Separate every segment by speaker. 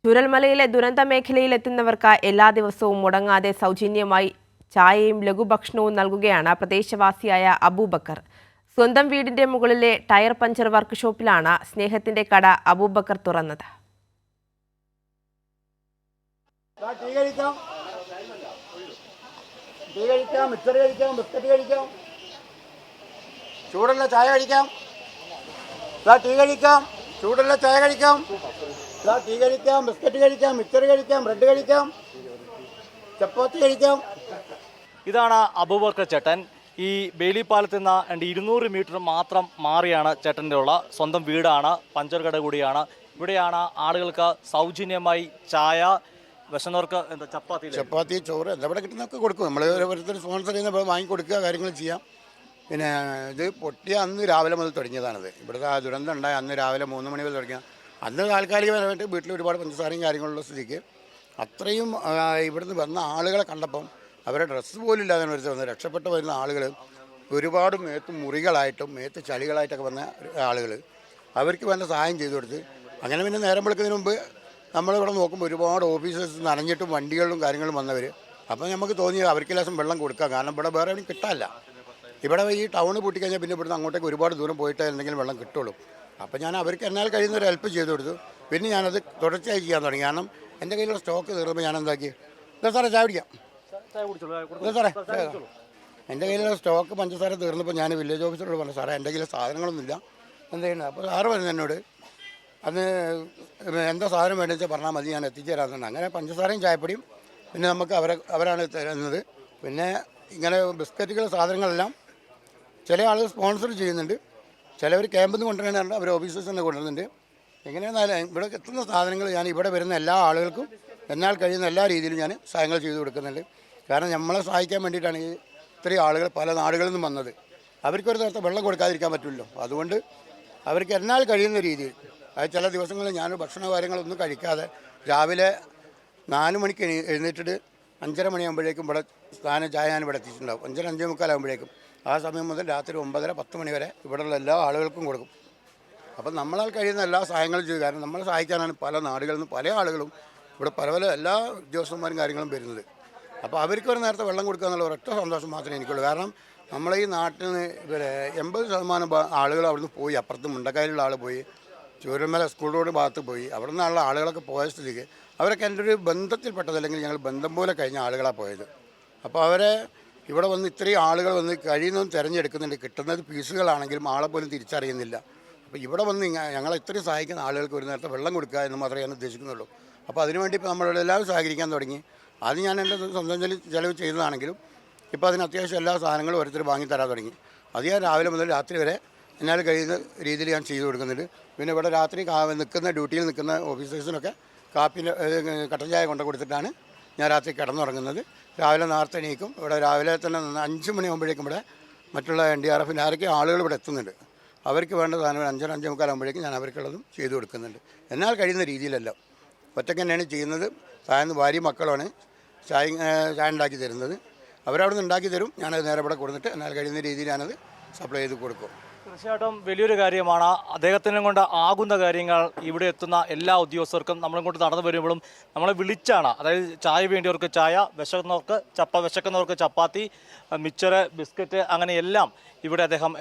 Speaker 1: ചൂരൽമലയിലെ ദുരന്ത മേഖലയിൽ എത്തുന്നവർക്ക് എല്ലാ ദിവസവും മുടങ്ങാതെ സൗജന്യമായി ചായയും ലഘുഭക്ഷണവും നൽകുകയാണ് പ്രദേശവാസിയായ അബൂബക്കർ. സ്വന്തം വീടിന്റെ മുകളിലെ ടയർ പഞ്ചർ വർക്ക്ഷോപ്പിലാണ് സ്നേഹത്തിന്റെ കട അബൂബക്കർ തുറന്നത്.
Speaker 2: ചൂടുള്ള ചായ കഴിക്കാം, ടീ കഴിക്കാം, ചൂടുള്ള ചായ കഴിക്കാം, ടീ കഴിക്കാം, ബിസ്ക്കറ്റ് കഴിക്കാം, മിച്ചർ കഴിക്കാം, ബ്രെഡ് കഴിക്കാം, ചപ്പാത്തി കഴിക്കാം.
Speaker 3: ഇതാണ് അബൂബക്കർ ചേട്ടൻ. ഈ ബേലി പാലത്തിൽ നിന്ന് 200 മീറ്റർ മാത്രം മാറിയാണ് ചേട്ടൻ്റെ ഉള്ള സ്വന്തം വീടാണ്, പഞ്ചർ കട കൂടിയാണ്. ഇവിടെയാണ് ആളുകൾക്ക് സൗജന്യമായി ചായ, വിശന്നവർക്ക് എന്താ ചപ്പാത്തി, ചോറ് എവിടെ കിട്ടുന്നൊക്കെ കൊടുക്കും. നമ്മൾ ഓരോരുത്തർ സ്പോൺസർ ചെയ്യുന്ന വാങ്ങിക്കൊടുക്കുക, കാര്യങ്ങൾ ചെയ്യാം. പിന്നെ ഇത് പൊട്ടിയ അന്ന് രാവിലെ മുതൽ തുടങ്ങിയതാണിത്. ഇവിടുത്തെ ആ ദുരന്തം ഉണ്ടായ അന്ന് രാവിലെ 3 മണി മുതൽ തുടങ്ങിയ അന്ന് താൽക്കാലികപരമായിട്ട് വീട്ടിൽ ഒരുപാട് പഞ്ചസാരയും കാര്യങ്ങളുള്ള സ്ഥിതിക്ക് അത്രയും ഇവിടുന്ന് വന്ന ആളുകളെ കണ്ടപ്പം അവരുടെ ഡ്രസ്സ് പോലും ഇല്ലാതെ വന്ന് രക്ഷപ്പെട്ട് വരുന്ന ആളുകൾ ഒരുപാട് മേത്ത് മുറികളായിട്ടും മേത്ത് ചളികളായിട്ടൊക്കെ വന്ന ആളുകൾ അവർക്ക് വേണ്ട സഹായം ചെയ്തു കൊടുത്ത് അങ്ങനെ പിന്നെ നേരം വെളുക്കുന്നതിന് മുമ്പ് നമ്മളിവിടെ നോക്കുമ്പോൾ ഒരുപാട് ഓഫീസേഴ്സ് നനഞ്ഞിട്ടും വണ്ടികളിലും കാര്യങ്ങളും വന്നവർ. അപ്പം നമുക്ക് തോന്നി അവർക്ക് ലേശം വെള്ളം കൊടുക്കാം, കാരണം ഇവിടെ വേറെ എവിടെയും കിട്ടാനില്ല. ഇവിടെ ഈ ടൗണ് പൂട്ടിക്കഴിഞ്ഞാൽ പിന്നെ ഇവിടുന്ന് അങ്ങോട്ടേക്ക് ഒരുപാട് ദൂരം പോയിട്ടേ എന്തെങ്കിലും വെള്ളം കിട്ടുള്ളൂ. അപ്പോൾ ഞാൻ അവർക്ക് എന്നാൽ കഴിയുന്ന ഒരു ഹെൽപ്പ് ചെയ്തു കൊടുത്തു. പിന്നെ ഞാനത് തുടർച്ചയായി ചെയ്യാൻ തുടങ്ങി. കാരണം എൻ്റെ കയ്യിലുള്ള സ്റ്റോക്ക് തീർന്നപ്പോൾ ഞാൻ എന്താക്കി, ഇല്ല സാറേ ചായ കുടിക്കാം, ഇല്ല സാറേ എൻ്റെ കയ്യിലുള്ള സ്റ്റോക്ക് പഞ്ചസാര തീർന്നപ്പോൾ ഞാൻ വില്ലേജ് ഓഫീസറോട് പറഞ്ഞു, സാറേ എൻ്റെ കയ്യിൽ സാധനങ്ങളൊന്നുമില്ല, എന്ത് ചെയ്യണം. അപ്പോൾ സാറ് പറഞ്ഞു എന്നോട്, അന്ന് എന്താ സാധനം വേണമെന്ന് വെച്ചാൽ പറഞ്ഞാൽ മതി, ഞാൻ എത്തിച്ചു തരാമെന്നുണ്ട്. അങ്ങനെ പഞ്ചസാരയും ചായപ്പൊടിയും പിന്നെ നമുക്ക് അവരാണ് തരുന്നത്. പിന്നെ ഇങ്ങനെ ബിസ്ക്കറ്റുകൾ സാധനങ്ങളെല്ലാം ചില ആളുകൾ സ്പോൺസർ ചെയ്യുന്നുണ്ട്, ചിലവർ ക്യാമ്പിൽ നിന്ന് കൊണ്ടുവരാനുണ്ട്, അവർ ഓഫീസേഴ്സ് തന്നെ കൊണ്ടുവരുന്നുണ്ട്. എങ്ങനെയാണെന്നാലും ഇവിടെ എത്തുന്ന സാധനങ്ങൾ ഞാൻ ഇവിടെ വരുന്ന എല്ലാ ആളുകൾക്കും എന്നാൽ കഴിയുന്ന എല്ലാ രീതിയിലും ഞാൻ സഹായങ്ങൾ ചെയ്തു കൊടുക്കുന്നുണ്ട്. കാരണം നമ്മളെ സഹായിക്കാൻ വേണ്ടിയിട്ടാണ് ഈ ഇത്രയും ആളുകൾ പല നാടുകളിൽ നിന്നും വന്നത്. അവർക്കൊരു നേരത്തെ വെള്ളം കൊടുക്കാതിരിക്കാൻ പറ്റില്ലല്ലോ. അതുകൊണ്ട് അവർക്ക് എന്നാൽ കഴിയുന്ന രീതിയിൽ, അത് ചില ദിവസങ്ങളിൽ ഞാൻ ഭക്ഷണ കാര്യങ്ങളൊന്നും കഴിക്കാതെ രാവിലെ 4 മണിക്ക് എഴുന്നേറ്റിട്ട് 5:30 മണിയാകുമ്പോഴേക്കും ഇവിടെ സ്ഥാനം ചായ ഞാൻ ഇവിടെ എത്തിയിട്ടുണ്ടാവും. 5:30 5:45 ആകുമ്പോഴേക്കും. ആ സമയം മുതൽ രാത്രി 9:30 10 മണി വരെ ഇവിടെയുള്ള എല്ലാ ആളുകൾക്കും കൊടുക്കും. അപ്പം നമ്മളാൽ കഴിയുന്ന എല്ലാ സഹായങ്ങളും ചെയ്തു. കാരണം നമ്മളെ സഹായിക്കാനാണ് പല നാടുകളിൽ നിന്നും പല ആളുകളും ഇവിടെ പല പല എല്ലാ ഉദ്യോഗസ്ഥന്മാരും കാര്യങ്ങളും വരുന്നത്. അപ്പോൾ അവർക്ക് ഒരു നേരത്തെ വെള്ളം കൊടുക്കുക എന്നുള്ള ഒരൊറ്റ സന്തോഷം മാത്രമേ എനിക്കുള്ളൂ. കാരണം നമ്മളെ ഈ നാട്ടിൽ നിന്ന് 80% ആളുകൾ അവിടുന്ന് പോയി, അപ്പുറത്ത് മുണ്ടക്കായിലുള്ള ആൾ പോയി, ചൂരൽമല സ്കൂൾ റോഡ് ഭാഗത്ത് പോയി, അവിടെ നിന്നുള്ള ആളുകളൊക്കെ പോയ സ്ഥിതിക്ക് അവരൊക്കെ എൻ്റെ ഒരു ബന്ധത്തിൽപ്പെട്ടത്, അല്ലെങ്കിൽ ഞങ്ങൾ ബന്ധം പോലെ കഴിഞ്ഞ ആളുകളാണ് പോയത്. അപ്പോൾ അവരെ ഇവിടെ വന്ന് ഇത്രയും ആളുകൾ വന്ന് കഴിയുന്നതും തിരഞ്ഞെടുക്കുന്നുണ്ട്. കിട്ടുന്നത് പീസുകളാണെങ്കിലും ആളെ പോലും തിരിച്ചറിയുന്നില്ല. അപ്പോൾ ഇവിടെ വന്ന് ഞങ്ങളെ ഇത്രയും സഹായിക്കുന്ന ആളുകൾക്ക് ഒരു നേരത്തെ വെള്ളം കൊടുക്കുക എന്ന് മാത്രമേ ഞാൻ ഉദ്ദേശിക്കുന്നുള്ളൂ. അപ്പോൾ അതിനുവേണ്ടി ഇപ്പോൾ നമ്മളോട് എല്ലാവരും സഹകരിക്കാൻ തുടങ്ങി. അത് ഞാൻ എൻ്റെ സ്വന്തം ചിലവ് ചെയ്തതാണെങ്കിലും ഇപ്പോൾ അതിന് അത്യാവശ്യം എല്ലാ സാധനങ്ങളും ഓരോരുത്തർ വാങ്ങിത്തരാൻ തുടങ്ങി. അത് ഞാൻ രാവിലെ മുതൽ രാത്രി വരെ എന്നാൽ കഴിയുന്ന രീതിയിൽ ഞാൻ ചെയ്തു കൊടുക്കുന്നുണ്ട്. പിന്നെ ഇവിടെ രാത്രി നിൽക്കുന്ന ഡ്യൂട്ടിയിൽ നിൽക്കുന്ന ഓഫീസേഴ്സിനൊക്കെ കാപ്പിൻ്റെ കട്ടൻ ചായ കൊണ്ട് കൊടുത്തിട്ടാണ് ഞാൻ രാത്രി കിടന്നുറങ്ങുന്നത്. രാവിലെ നേരത്തെ എണീക്കും. ഇവിടെ രാവിലെ തന്നെ 5 മണിയാകുമ്പോഴേക്കും ഇവിടെ മറ്റുള്ള NDRFൻ്റെ ആരൊക്കെ ആളുകൾ ഇവിടെ എത്തുന്നുണ്ട്. അവർക്ക് വേണ്ട സാധനം 5:30 5:45 ആകുമ്പോഴേക്കും ഞാൻ അവർക്കുള്ളതും ചെയ്തു കൊടുക്കുന്നുണ്ട്. എന്നാൽ കഴിയുന്ന രീതിയിലല്ല. ഒറ്റയ്ക്ക് തന്നെയാണ് ചെയ്യുന്നത്. സായന്ന് ഭാര്യയും മക്കളാണ് ചായ ഉണ്ടാക്കി തരുന്നത്. അവരവിടെ നിന്ന് ഉണ്ടാക്കി തരും, ഞാനത് നേരെ ഇവിടെ കൊടുത്തിട്ട് എന്നാൽ കഴിയുന്ന രീതിയിൽ ഞാനത് സപ്ലൈ ചെയ്ത് കൊടുക്കും. തീർച്ചയായിട്ടും വലിയൊരു കാര്യമാണ്. അദ്ദേഹത്തിനെ കൊണ്ട് ആകുന്ന കാര്യങ്ങൾ ഇവിടെ എത്തുന്ന എല്ലാ ഉദ്യോഗസ്ഥർക്കും നമ്മളും കൊണ്ട് നടന്നു വരുമ്പോഴും നമ്മളെ വിളിച്ചാണ്. അതായത് ചായ വേണ്ടിയവർക്ക് ചായ, വിശക്കുന്നവർക്ക് ചപ്പാത്തി, മിച്ചറ്, ബിസ്ക്കറ്റ്, അങ്ങനെയെല്ലാം ഇവിടെ അദ്ദേഹം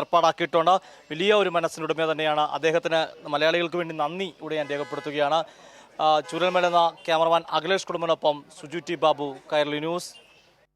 Speaker 3: ഏർപ്പാടാക്കിയിട്ടുണ്ട്. വലിയ ഒരു മനസ്സിനുടമ തന്നെയാണ് അദ്ദേഹത്തിന്. മലയാളികൾക്ക് വേണ്ടി നന്ദി ഇവിടെ ഞാൻ രേഖപ്പെടുത്തുകയാണ്. ചൂരൽമല എന്ന ക്യാമറമാൻ അഖിലേഷ് കുടുംബനൊപ്പം സുജു ടി ബാബു, കൈരളി ന്യൂസ്.